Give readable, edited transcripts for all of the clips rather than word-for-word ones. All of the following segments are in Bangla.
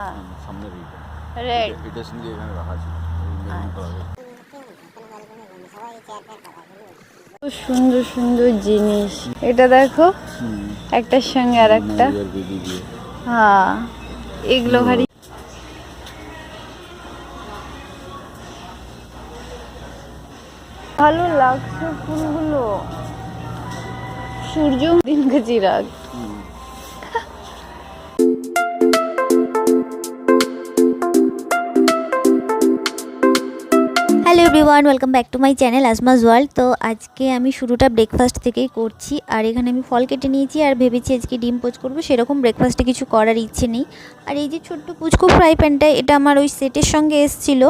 সামনের এইটা রেড। এটার সঙ্গে এখানে রাখা ছিল মেরুন কালারের। খুব সুন্দর সুন্দর জিনিস। এটা দেখো, একটার সঙ্গে আর একটা। হ্যাঁ, এগুলো ভারী ভালো লাগছে ফুলগুলো। সূর্য দিনকে চিরাগ। Hello everyone, welcome back to my channel আজমাস ওয়ার্ল্ড। তো আজকে আমি শুরুটা ব্রেকফাস্ট থেকেই করছি। আর এখানে আমি ফল কেটে নিয়েছি আর ভেবেছি আজকে ডিম পোচ করবো। সেরকম ব্রেকফাস্টে কিছু করার ইচ্ছে নেই। আর এই যে ছোট্ট পুচকু ফ্রাই প্যানটা, এটা আমার ওই সেটের সঙ্গে এসেছিলো,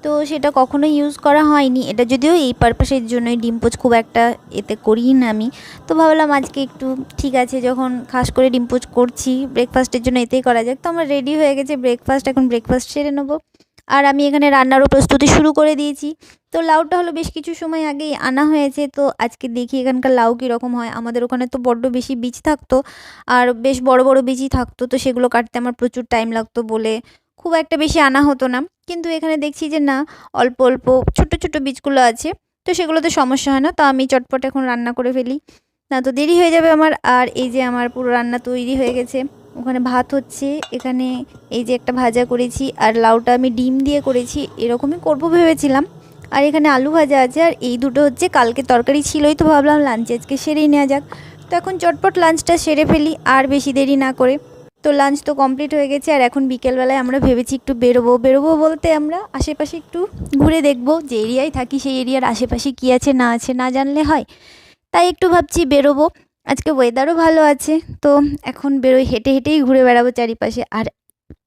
তো সেটা কখনো ইউজ করা হয়নি। এটা যদিও এই পারপাসের জন্যই, ডিম পোচ খুব একটা এতে করি না আমি। তো ভাবলাম আজকে একটু ঠিক আছে, যখন খাস করে ডিম পোচ করছি ব্রেকফাস্টের জন্য, এতেই করা যাক। তো আমার রেডি হয়ে গেছে ব্রেকফাস্ট, এখন ব্রেকফাস্ট সেরে নেবো। আর আমি এখানে রান্নারও প্রস্তুতি শুরু করে দিয়েছি। তো লাউটা হলো বেশ কিছু সময় আগেই আনা হয়েছে। তো আজকে দেখি এখানকার লাউ কীরকম হয়। আমাদের ওখানে তো বড্ড বেশি বীজ থাকতো, আর বেশ বড় বড় বীজই থাকতো, তো সেগুলো কাটতে আমার প্রচুর টাইম লাগতো বলে খুব একটা বেশি আনা হতো না। কিন্তু এখানে দেখছি যে না, অল্প অল্প ছোট ছোট বীজগুলো আছে, তো সেগুলোতে সমস্যা হয় না। তো আমি চটপট এখন রান্না করে ফেলি, না তো দেরি হয়ে যাবে আমার। আর এই যে আমার পুরো রান্না তৈরি হয়ে গেছে। ওখানে ভাত হচ্ছে, এখানে এই যে একটা ভাজা করেছি, আর লাউটা আমি ডিম দিয়ে করেছি, এরকমই করবো ভেবেছিলাম। আর এখানে আলু ভাজা আছে, আর এই দুটো হচ্ছে কালকে তরকারি ছিলই, তো ভাবলাম লাঞ্চে আজকে সেরেই নেওয়া যাক। তো এখন চটপট লাঞ্চটা সেরে ফেলি আর বেশি দেরি না করে। তো লাঞ্চ তো কমপ্লিট হয়ে গেছে। আর এখন বিকেলবেলায় আমরা ভেবেছি একটু বেরোবো বলতে আমরা আশেপাশে একটু ঘুরে দেখবো। যে এরিয়ায় থাকি সেই এরিয়ার আশেপাশে কী আছে না জানলে হয়। তাই একটু ভাবছি বেরোবো। আজকে ওয়েদারও ভালো আছে, তো এখন বেরোই, হেঁটে হেঁটেই ঘুরে বেড়াবো চারিপাশে। আর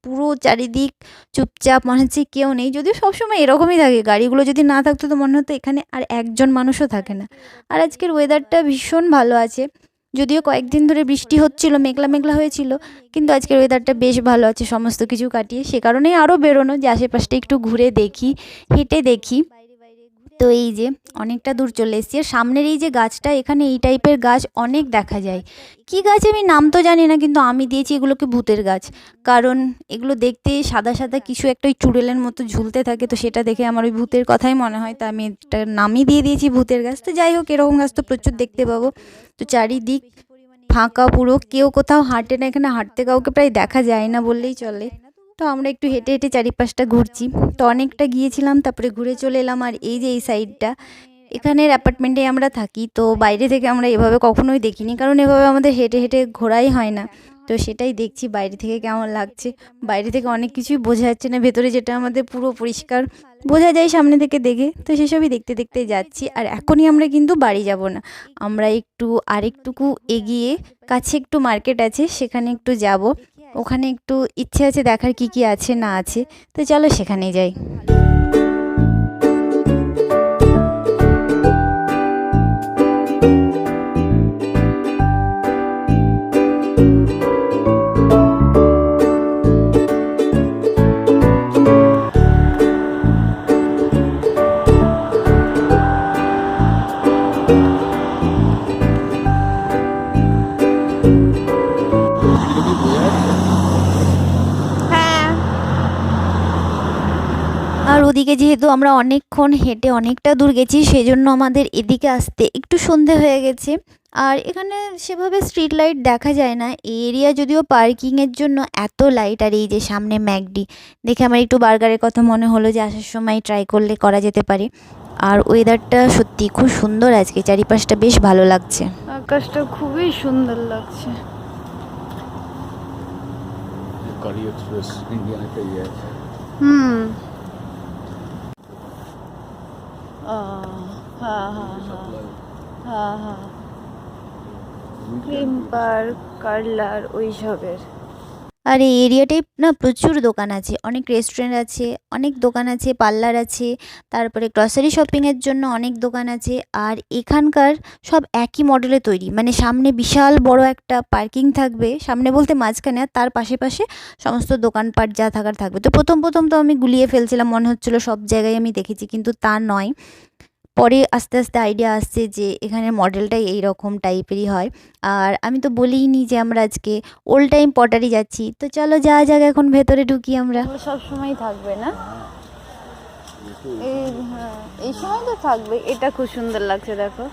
পুরো চারিদিক চুপচাপ, মনে হচ্ছে কেউ নেই। যদিও সবসময় এরকমই থাকে, গাড়িগুলো যদি না থাকতো তো মনে হতো এখানে আর একজন মানুষও থাকে না। আর আজকের ওয়েদারটা ভীষণ ভালো আছে, যদিও কয়েকদিন ধরে বৃষ্টি হচ্ছিল, মেঘলা মেঘলা হয়েছিল, কিন্তু আজকের ওয়েদারটা বেশ ভালো আছে সমস্ত কিছু কাটিয়ে। সে কারণেই আরও বেরোনো, যে আশেপাশটা একটু ঘুরে দেখি, হেঁটে দেখি। তো এই যে অনেকটা দূর চলে এসেছি। আর সামনের এই যে গাছটা, এখানে এই টাইপের গাছ অনেক দেখা যায়। কি গাছ আমি নাম তো জানি না, কিন্তু আমি দিয়েছি এগুলোকে ভূতের গাছ। কারণ এগুলো দেখতে সাদা সাদা কিছু একটা ওই চুড়েলের মতো ঝুলতে থাকে, তো সেটা দেখে আমার ওই ভূতের কথাই মনে হয়, তা আমি একটা নামই দিয়ে দিয়েছি ভূতের গাছ। তো যাই হোক, এরকম গাছ তো প্রচুর দেখতে পাবো। তো চারিদিক ফাঁকা, পুরো কেউ কোথাও হাঁটে না, এখানে হাঁটতে কাউকে প্রায় দেখা যায় না বললেই চলে। তো আমরা একটু হেঁটে হেঁটে চারিপাশটা ঘুরছি। তো অনেকটা গিয়েছিলাম, তারপরে ঘুরে চলে এলাম। আর এই যে এই সাইডটা, এখানের অ্যাপার্টমেন্টে আমরা থাকি, তো বাইরে থেকে আমরা এভাবে কখনোই দেখিনি, কারণ এভাবে আমাদের হেঁটে হেঁটে ঘোরাই হয় না। তো সেটাই দেখছি বাইরে থেকে কেমন লাগছে। বাইরে থেকে অনেক কিছুই বোঝা যাচ্ছে না, ভেতরে যেটা আমাদের পুরো পরিষ্কার বোঝা যায় সামনে থেকে দেখে। তো সেসবই দেখতে দেখতে যাচ্ছি। আর এখনই আমরা কিন্তু বাড়ি যাব না, আমরা একটু আরেকটুকু এগিয়ে কাছে একটু মার্কেট আছে, সেখানে একটু যাব। ওখানে একটু ইচ্ছে আছে দেখার কি কি আছে না আছে, তো চলো সেখানে যাই। হ্যাঁ। আর ওদিকে যেহেতু আমরা অনেকক্ষণ হেঁটে অনেকটা দূর গেছি, সেজন্য আমাদের এদিকে আসতে একটু সন্ধে হয়ে গেছে। আর এখানে সেভাবে স্ট্রিট লাইট দেখা যায় না, এই এরিয়া যদিও পার্কিংয়ের জন্য এত লাইট। আর এই যে সামনে ম্যাকডি দেখে আমার একটু বার্গারের কথা মনে হলো, যে আসার সময় ট্রাই করলে করা যেতে পারে। আর ওয়েদারটা সত্যি খুব সুন্দর আজকে, চারিপাশটা বেশ ভালো লাগছে। আকাশটা খুবই সুন্দর লাগছে। গাড়ি এক্সপ্রেস ইন্ডিয়ান একটা ইয়ে আছে। হ্যাঁ হ্যাঁ হ্যাঁ হ্যাঁ হ্যাঁ, ক্রিম পার্ক, কার্লার, ওই সবের। আর এই এরিয়াটায় না প্রচুর দোকান আছে, অনেক রেস্টুরেন্ট আছে, অনেক দোকান আছে, পার্লার আছে, তারপরে গ্রসারি শপিংয়ের জন্য অনেক দোকান আছে। আর এখানকার সব একই মডেলে তৈরি, মানে সামনে বিশাল বড় একটা পার্কিং থাকবে, সামনে বলতে মাঝখানে, আর তার পাশে পাশে সমস্ত দোকানপাট যা থাকার থাকবে। তো প্রথম তো আমি গুলিয়ে ফেলছিলাম, মনে হচ্ছিলো সব জায়গায় আমি দেখেছি, কিন্তু তা নয়। পরে আস্তে আস্তে আইডিয়া আসছে যে এখানে মডেলটাই এই রকম টাইপেরই হয়। আর আমি তো বলিই নি যে আমরা আজকে ওল্ড টাইম পটারি যাচ্ছি, তো চলো যাওয়া যাক, এখন ভেতরে ঢুকি আমরা। সব সময় থাকবে না, এই হ্যাঁ এই সময় তো থাকবে। এটা খুব সুন্দর লাগছে দেখো।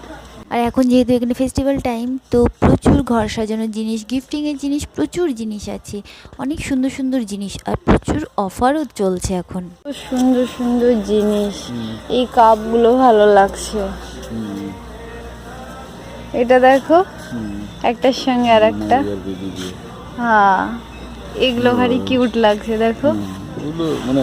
আর এখন যেহেতু এখানে ফেস্টিভ্যাল টাইম, তো প্রচুর ঘর সাজানোর জিনিস, গিফটিংয়ের জিনিস, প্রচুর জিনিস আছে, অনেক সুন্দর সুন্দর জিনিস, আর প্রচুর অফারও চলছে এখন। খুব সুন্দর সুন্দর জিনিস। এই কাপগুলো ভালো লাগছে। এটা দেখো একটার সঙ্গে আর একটা, হ্যাঁ এগুলো ভারী কিউট লাগছে দেখো। মানে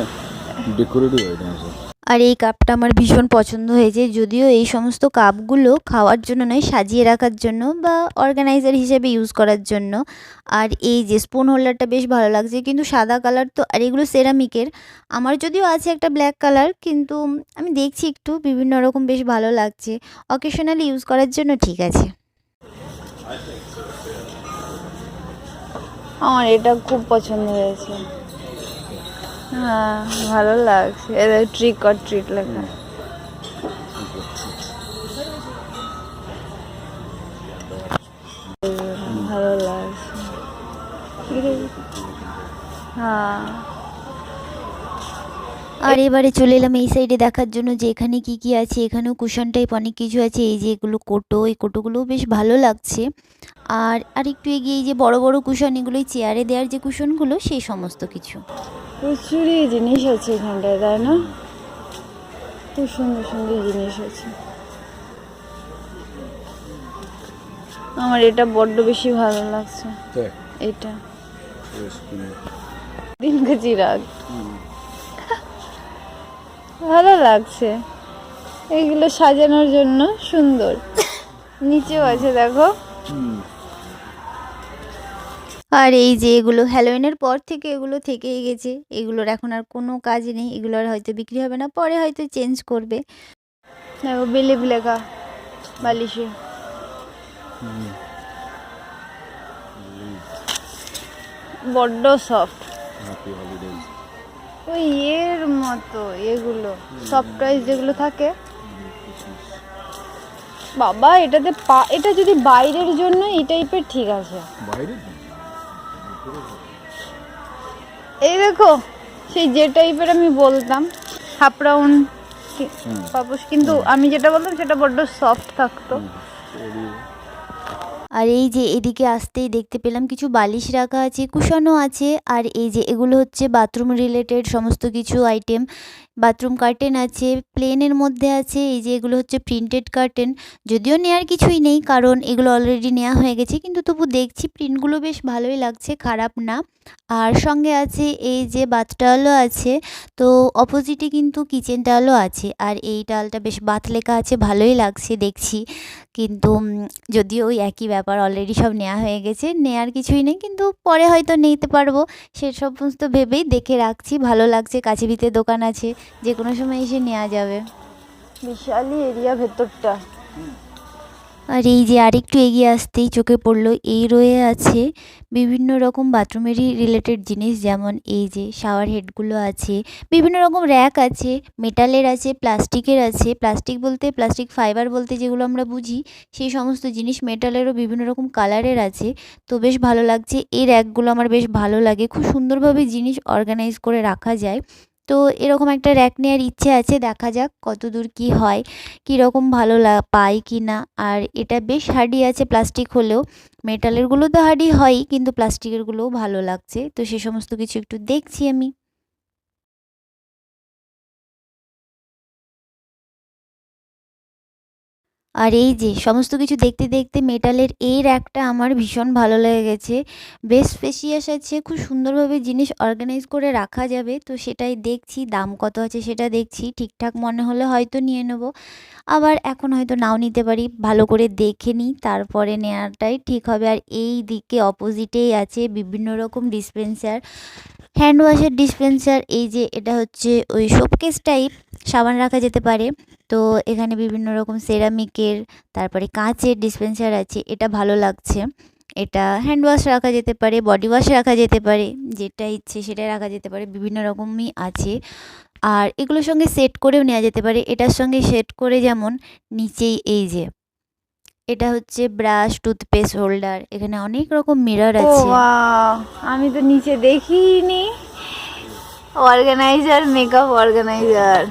ডেকোরেটিভ আইটেম আছে। আর এই কাপটা আমার ভীষণ পছন্দ হয়েছে, যদিও এই সমস্ত কাপগুলো খাওয়ার জন্য নয়, সাজিয়ে রাখার জন্য বা অর্গানাইজার হিসেবে ইউজ করার জন্য। আর এই যে স্পুন হোল্ডারটা বেশ ভালো লাগছে, কিন্তু সাদা কালার তো, আর এগুলো সেরামিকের। আমার যদিও আছে একটা ব্ল্যাক কালার, কিন্তু আমি দেখছি একটু বিভিন্ন রকম বেশ ভালো লাগছে, অকেশনালি ইউজ করার জন্য ঠিক আছে। আমার এটা খুব পছন্দ হয়েছে, হ্যাঁ ভালো লাগছে। এটা ট্রিক অর ট্রিট লেখা। ভালো লাগছে, হ্যাঁ। আর এবারে চলে এলাম এই সাইডে দেখার জন্য যে এখানে কি কি আছে। এখানেও কুশন টাইপ অনেক কিছু আছে, এই যে এগুলো কোটো, এই কোটোগুলোও বেশ ভালো লাগছে। আর একটু এগিয়ে এই যে বড় বড় কুশন, এগুলোই চেয়ারে দেওয়ার যে কুশনগুলো, সেই সমস্ত কিছু। প্রচুরই জিনিস আছে এখানটায়, তাই না? খুব সুন্দর সুন্দর জিনিস আছে। আমার এটা বড্ড বেশি ভালো লাগছে, এটা দিনকে চিরাগ ভালো লাগছে। এগুলো সাজানোর জন্য সুন্দর, নিচেও আছে দেখো। আর এই যে এগুলো হ্যালোউইনের পর থেকে এগুলো থেকেই গেছে, এগুলোর এখন আর কোনো কাজ নেই, এগুলোর হয়তো বিক্রি হবে না, পরে হয়তো চেঞ্জ করবে। দেখো বিলিভ লেখা বালিশে, বড্ড সফট, ওই এর মতো এগুলো সফট টয়েস যেগুলো থাকে। বাবা এটাতে এটা যদি বাইরের জন্য এই টাইপের ঠিক আছে। এই দেখো সেই যে টাইপের আমি বলতাম হাফ রাউন্ড পাপোশ, কিন্তু আমি যেটা বলতাম সেটা বড্ড সফট থাকতো। আর এই যে এদিকে আসতেই দেখতে পেলাম কিছু বালিশ রাখা আছে, কুশনও আছে। আর এই যে এগুলো হচ্ছে বাথরুম রিলেটেড সমস্ত কিছু আইটেম। বাথরুম কার্টেন আছে, প্লেনের মধ্যে আছে। এই যে এগুলো হচ্ছে প্রিন্টেড কার্টেন, যদিও নেওয়ার কিছুই নেই কারণ এগুলো অলরেডি নেওয়া হয়ে গেছে, কিন্তু তবু দেখছি প্রিন্টগুলো বেশ ভালোই লাগছে, খারাপ না। আর সঙ্গে আছে এই যে বাথ টাওয়ালও আছে, তো অপোজিটে কিন্তু কিচেন টাওয়ালও আছে। আর এই টাওয়ালটা বেশ বাথ লেখা আছে, ভালোই লাগছে দেখছি, কিন্তু যদিও ওই একই ব্যাপার, অলরেডি সব নেওয়া হয়ে গেছে, নেওয়ার কিছুই নেই, কিন্তু পরে হয়তো নিতে পারবো সে সমস্ত ভেবেই দেখে রাখছি। ভালো লাগছে, কাছে ভিতরে দোকান আছে, যে কোনো সময় এসে নেওয়া যাবে। বিশালই এরিয়া ভেতরটা। আর এই যে আরেকটু এগিয়ে আসতেই চোখে পড়লো এই রয়ে আছে বিভিন্ন রকম বাথরুমেরই রিলেটেড জিনিস, যেমন এই যে শাওয়ার হেডগুলো আছে, বিভিন্ন রকম র্যাক আছে, মেটালের আছে, প্লাস্টিকের আছে। প্লাস্টিক বলতে প্লাস্টিক ফাইবার বলতে যেগুলো আমরা বুঝি সেই সমস্ত জিনিস, মেটালেরও বিভিন্ন রকম কালারের আছে। তো বেশ ভালো লাগছে, এই র্যাকগুলো আমার বেশ ভালো লাগে, খুব সুন্দরভাবে জিনিস অর্গানাইজ করে রাখা যায়। তো এরকম একটা র্যাক নেওয়ার ইচ্ছে আছে, দেখা যাক কত দূর কী হয়, কীরকম ভালো পাই কি না। আর এটা বেশ হার্ডি আছে, প্লাস্টিক হলেও। মেটালেরগুলো তো হার্ডি হয়ই, কিন্তু প্লাস্টিকেরগুলোও ভালো লাগছে, তো সে সমস্ত কিছু একটু দেখছি আমি। আর এই যে সমস্ত কিছু দেখতে দেখতে মেটালের এই র্যাকটা আমার ভীষণ ভালো লেগে গেছে, বেশ স্পেশিয়াস আছে, খুব সুন্দরভাবে জিনিস অর্গানাইজ করে রাখা যাবে। তো সেটাই দেখছি, দাম কত আছে সেটা দেখছি, ঠিকঠাক মনে হলে হয়তো নিয়ে নেব, আবার এখন হয়তো নাও নিতে পারি, ভালো করে দেখে নিই তারপরে নেওয়াটাই ঠিক হবে। আর এই দিকে অপোজিটেই আছে বিভিন্ন রকম ডিসপেন্সার, হ্যান্ড ওয়াশের ডিসপেন্সার। এই যে এটা হচ্ছে ওই শোকেস টাইপ, সাবান রাখা যেতে পারে। তো এখানে বিভিন্ন রকম সেরামিকের, তারপরে কাঁচের ডিসপেন্সার আছে, এটা ভালো লাগছে। এটা হ্যান্ড ওয়াশ রাখা যেতে পারে, বডি ওয়াশ রাখা যেতে পারে, যেটা ইচ্ছে সেটাই রাখা যেতে পারে, বিভিন্ন রকমই আছে। আর এগুলোর সঙ্গে সেট করেও নেওয়া যেতে পারে। এটার সঙ্গে সেট করে যেমন নিচেই এই যে এটা হচ্ছে ব্রাশ, টুথপেস্ট হোল্ডার, এখানে অনেক রকম মিরর ও আছে। ওয়াও, আমি তো নিচে দেখিনি। Organiser, makeup organiser.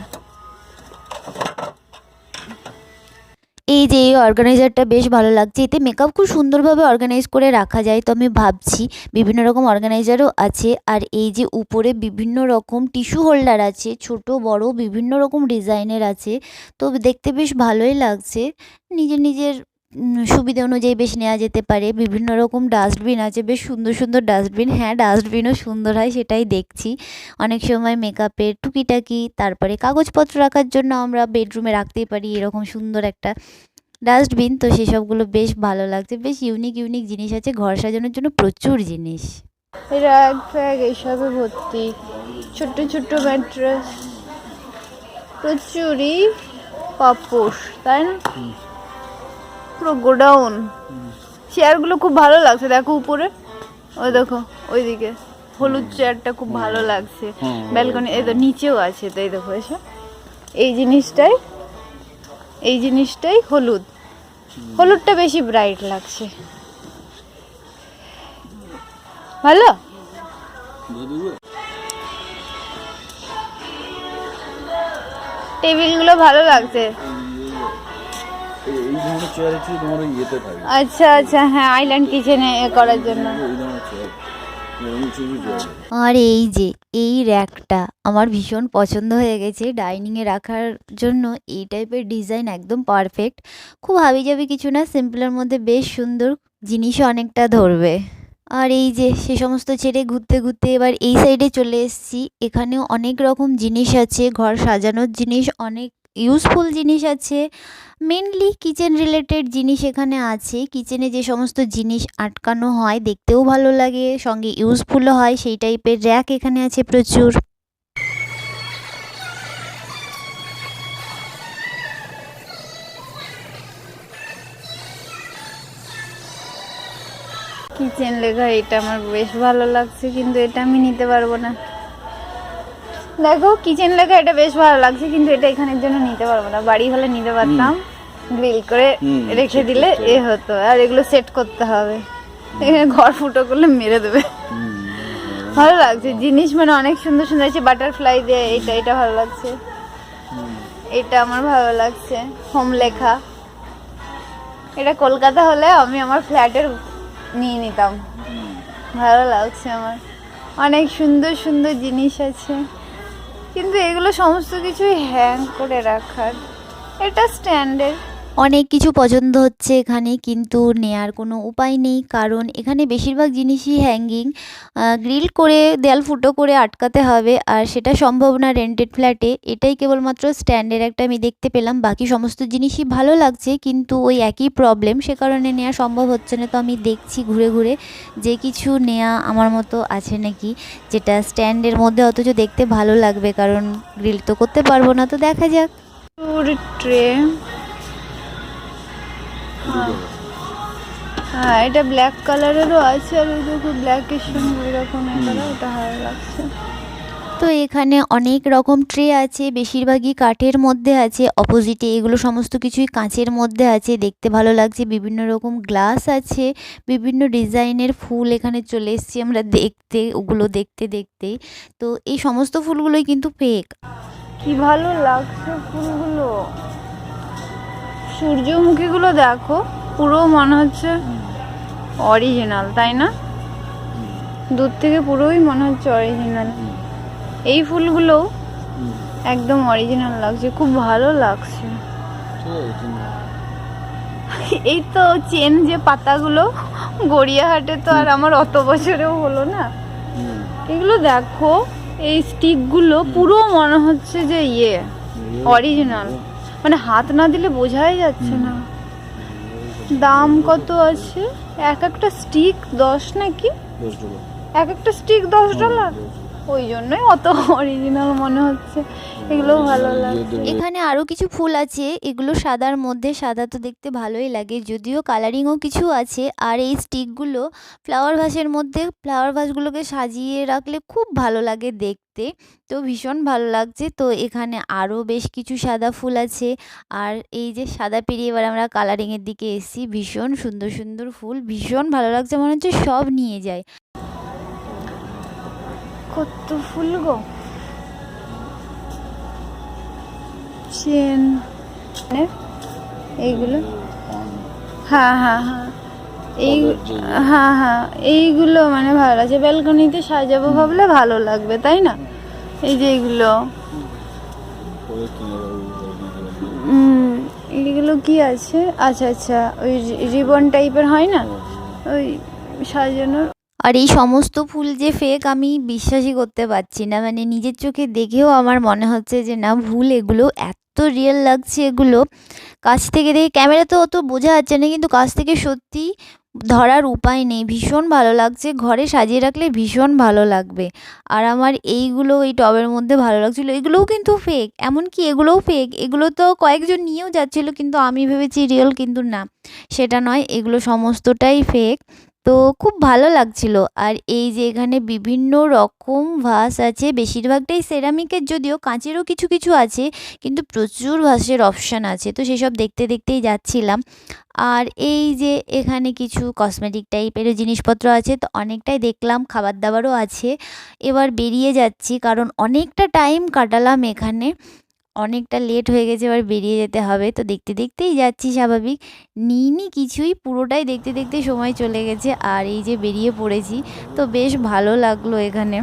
এই যে এই অর্গানাইজারটা বেশ ভালো লাগছে, এতে মেকআপ খুব সুন্দরভাবে অর্গানাইজ করে রাখা যায়। তো আমি ভাবছি বিভিন্ন রকম অর্গানাইজারও আছে। আর এই যে উপরে বিভিন্ন রকম টিস্যু হোল্ডার আছে, ছোট বড় বিভিন্ন রকম ডিজাইনের আছে। তো দেখতে বেশ ভালোই লাগছে। নিজের নিজের সুবিধা অনুযায়ী বেশ নেওয়া যেতে পারে। বিভিন্ন রকম ডাস্টবিন আছে, বেশ সুন্দর সুন্দর ডাস্টবিন। হ্যাঁ, ডাস্টবিনও সুন্দর হয় সেটাই দেখছি। অনেক সময় মেকআপের টুকিটাকি, তারপরে কাগজপত্র রাখার জন্য আমরা বেডরুমে রাখতেই পারি এরকম সুন্দর একটা ডাস্টবিন। তো সেসবগুলো বেশ ভালো লাগছে, বেশ ইউনিক ইউনিক জিনিস আছে, ঘর সাজানোর জন্য প্রচুর জিনিস। র্যাক ফ্যাগ এইসবে ভর্তি, ছোট্ট ছোট্ট ম্যাট্রেস, প্রচুরই পাপোশ, তাই না? পুরো গোডাউন। চেয়ারগুলো খুব ভালো লাগছে, দেখো উপরে, ওই দেখো ওইদিকে হলুদ চেয়ারটা খুব ভালো লাগছে। ব্যালকনি এই তো নিচেও আছে, তো এই দেখো এসে এই জিনিসটাই হলুদ, হলুদটা বেশি ব্রাইট লাগছে, ভালো। টেবিলগুলো ভালো লাগছে। এই ধরনের চেয়ার হচ্ছে তোমার ওই ইয়েতে থাকে। আচ্ছা আচ্ছা, হ্যাঁ, আইল্যান্ড কিচেনে করার জন্য। এই ধরনের চেয়ার আর এই যে এই র্যাকটা আমার ভীষণ পছন্দ হয়ে গেছে ডাইনিংয়ে রাখার জন্য। এই টাইপের ডিজাইন একদম পারফেক্ট, খুব হাবিজাবি কিছু না, সিম্পলের মধ্যে বেশ সুন্দর, জিনিসও অনেকটা ধরবে। আর এই যে সে সমস্ত ছেড়ে ঘুরতে ঘুরতে এবার এই সাইডে চলে এসেছি। এখানেও অনেক রকম জিনিস আছে, ঘর সাজানোর জিনিস, অনেক ইউজফুল জিনিস আছে। মেনলি কিচেন রিলেটেড জিনিস এখানে আছে। কিচেনে যে সমস্ত জিনিস আটকানো হয়, দেখতেও ভালো লাগে, সঙ্গে ইউজফুলও হয়, সেই টাইপের র্যাক এখানে আছে প্রচুর। কিচেন লেখা, এটা আমার বেশ ভালো লাগছে, কিন্তু এটা আমি নিতে পারবো না। দেখো কিচেন লেখা, এটা বেশ ভালো লাগছে, কিন্তু এটা এখানের জন্য নিতে পারবো না। বাড়ি হলে নিতে পারতাম, গ্রিল করে রেখে দিলে এ হতো। আর এগুলো সেট করতে হবে, এখানে ঘর ফুটো করলে মেরে দেবে। ভালো লাগছে জিনিস, মানে অনেক সুন্দর সুন্দর আছে, বাটারফ্লাই দিয়ে। এটা ভালো লাগছে, এটা আমার ভালো লাগছে। হোম লেখা, এটা কলকাতা হলে আমি আমার ফ্ল্যাটের নিয়ে নিতাম, ভালো লাগছে আমার। অনেক সুন্দর সুন্দর জিনিস আছে, কিন্তু এগুলো সমস্ত কিছুই হ্যাং করে রাখার। এটা স্ট্যান্ডার্ড। অনেক কিছু পছন্দ হচ্ছে এখানে, কিন্তু নেয়ার কোনো উপায় নেই, কারণ এখানে বেশিরভাগ জিনিসই হ্যাঙ্গিং। গ্রিল করে দেয়াল ফুটো করে আটকাতে হবে, আর সেটা সম্ভব না রেন্টেড ফ্ল্যাটে। এটাই কেবলমাত্র স্ট্যান্ডের একটা আমি দেখতে পেলাম, বাকি সমস্ত জিনিসই ভালো লাগছে, কিন্তু ওই একই প্রবলেম, সে কারণে নেওয়া সম্ভব হচ্ছে না। তো আমি দেখছি ঘুরে ঘুরে যে কিছু নেওয়া আমার মতো আছে নাকি, যেটা স্ট্যান্ডের মধ্যে অথচ দেখতে ভালো লাগবে, কারণ গ্রিল তো করতে পারবো না। তো দেখা যাক। ট্রে, হ্যাঁ, এটা ব্ল্যাক কালারেরও আছে, আর এই দেখো ব্ল্যাকের সঙ্গে এরকম কালার, এটা ভালো লাগছে। তো এখানে অনেক রকম ট্রে আছে, বেশিরভাগই কাঠের মধ্যে আছে। অপোজিটে এগুলো সমস্ত কিছুই কাঁচের মধ্যে আছে, দেখতে ভালো লাগছে। বিভিন্ন রকম গ্লাস আছে, বিভিন্ন ডিজাইনের ফুল এখানে চলে এসেছি আমরা দেখতে, ওগুলো দেখতে দেখতে। তো এই সমস্ত ফুলগুলোই কিন্তু ফেক। কি ভালো লাগছে ফুলগুলো, সূর্যমুখীগুলো দেখো, পুরো মনে হচ্ছে অরিজিনাল, তাই না? দূর থেকে পুরোই মনে হচ্ছে অরিজিনাল। এই ফুলগুলো একদম অরিজিনাল লাগছে, খুব ভালো লাগছে। এই তো চেন যে পাতাগুলো, গড়িয়াহাটে তো আর আমার অত বছরেও হলো না। এগুলো দেখো, এই স্টিকগুলো পুরো মনে হচ্ছে যে অরিজিনাল, মানে হাত না দিলে বোঝাই যাচ্ছে না। দাম কত আছে? এক একটা স্টিক 10 নাকি? এক একটা স্টিক $10। ওই জন্যই অত অরিজিনাল মনে হচ্ছে। এগুলো ভালো লাগছে। এখানে আরও কিছু ফুল আছে, এগুলো সাদার মধ্যে, সাদা তো দেখতে ভালোই লাগে, যদিও কালারিংও কিছু আছে। আর এই স্টিকগুলো ফ্লাওয়ার ভাসের মধ্যে, ফ্লাওয়ার ভাসগুলোকে সাজিয়ে রাখলে খুব ভালো লাগে দেখতে, তো ভীষণ ভালো লাগছে। তো এখানে আরও বেশ কিছু সাদা ফুল আছে। আর এই যে সাদা পেরিয়ে এবার আমরা কালারিংয়ের দিকে এসেছি, ভীষণ সুন্দর সুন্দর ফুল, ভীষণ ভালো লাগছে, মনে হচ্ছে সব নিয়ে যায়। কত ফুল গো, চেন এইগুলো, হ্যাঁ হ্যাঁ হ্যাঁ এই, হ্যাঁ হ্যাঁ এইগুলো মানে ভালো লাগছে, ব্যালকনিতে সাজাবো ভাবলে ভালো লাগবে, তাই না? এই যে এইগুলো, এইগুলো কি আছে? আচ্ছা আচ্ছা, ওই রিবন টাইপের হয় না, ওই সাজানোর। আর এই সমস্ত ফুল যে ফেক আমি বিশ্বাসই করতে পারছি না, মানে নিজের চোখে দেখেও আমার মনে হচ্ছে যে না ভুল, এগুলো এত রিয়েল লাগছে। এগুলো কাছ থেকে দেখে, ক্যামেরাতে অত বোঝা যাচ্ছে না, কিন্তু কাছ থেকে সত্যি ধরার উপায় নেই, ভীষণ ভালো লাগছে, ঘরে সাজিয়ে রাখলে ভীষণ ভালো লাগবে। আর আমার এইগুলো এই টবের মধ্যে ভালো লাগছিলো, এগুলোও কিন্তু ফেক, এমনকি এগুলোও ফেক, এগুলো তো কয়েকজন নিয়েও যাচ্ছিলো, কিন্তু আমি ভেবেছি রিয়েল, কিন্তু না, সেটা নয়, এগুলো সমস্তটাই ফেক। তো খুব ভালো লাগছিল। আর এই যে এখানে বিভিন্ন রকম ভাস আছে, বেশিরভাগটাই সেরামিকের, যদিও কাঁচেরও কিছু কিছু আছে, কিন্তু প্রচুর ভাসের অপশান আছে, তো সেসব দেখতে দেখতেই যাচ্ছিলাম। আর এই যে এখানে কিছু কসমেটিক টাইপের জিনিসপত্র আছে, তো অনেকটাই দেখলাম, খাবার দাবারও আছে। এবার বেরিয়ে যাচ্ছি, কারণ অনেকটা টাইম কাটালাম এখানে, অনেকটা লেট হয়ে গেছে, এবার বেরিয়ে যেতে হবে। তো দেখতে দেখতেই যাচ্ছি, স্বাভাবিক নিইনি কিছুই, পুরোটাই দেখতে দেখতে সময় চলে গেছে। আর এই যে বেরিয়ে পড়েছি, তো বেশ ভালো লাগলো এখানে,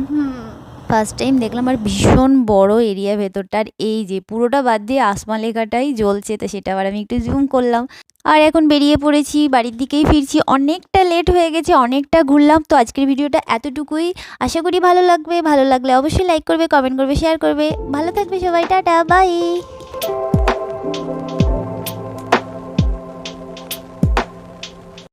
ফার্স্ট টাইম দেখলাম। আর ভীষণ বড় এরিয়া ভেতরটা, আর এই যে পুরোটা বাদ দিয়ে আসমা লেখাটাই জ্বলছে, তো সেটা আবার আমি একটু জুম করলাম। আর এখন বেরিয়ে পড়েছি, বাড়ির দিকেই ফিরছি, অনেকটা লেট হয়ে গেছে, অনেকটা ঘুরলাম। তো আজকের ভিডিওটা এতটুকুই, আশা করি ভালো লাগবে, ভালো লাগলে অবশ্যই লাইক করবে, কমেন্ট করবে, শেয়ার করবে, ভালো থাকবে সবাই, টাটা বাই।